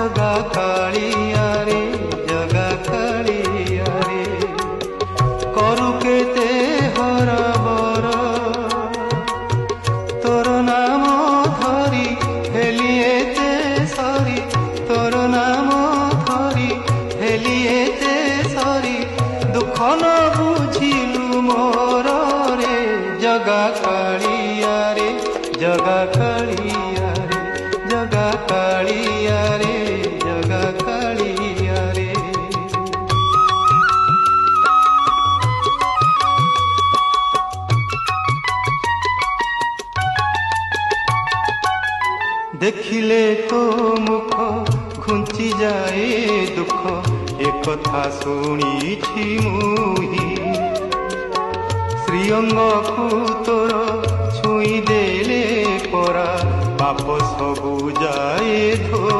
जगा कालिया रे जगा कालिया रे करू केते हरबर तोर नाम धरी हेलिएते सरी तोर नाम धरी हेलिएते सरी दुख न बुझिलु मोर रे जगा कालिया रे जगा कालिया रे जगा कालिया रे जगा कालिया रे देखिले तो मुख घुंची जाए दुख एक कथा शुणी मुही श्रीअंग को तोर छुई देले परा पाप सबु जाए धोई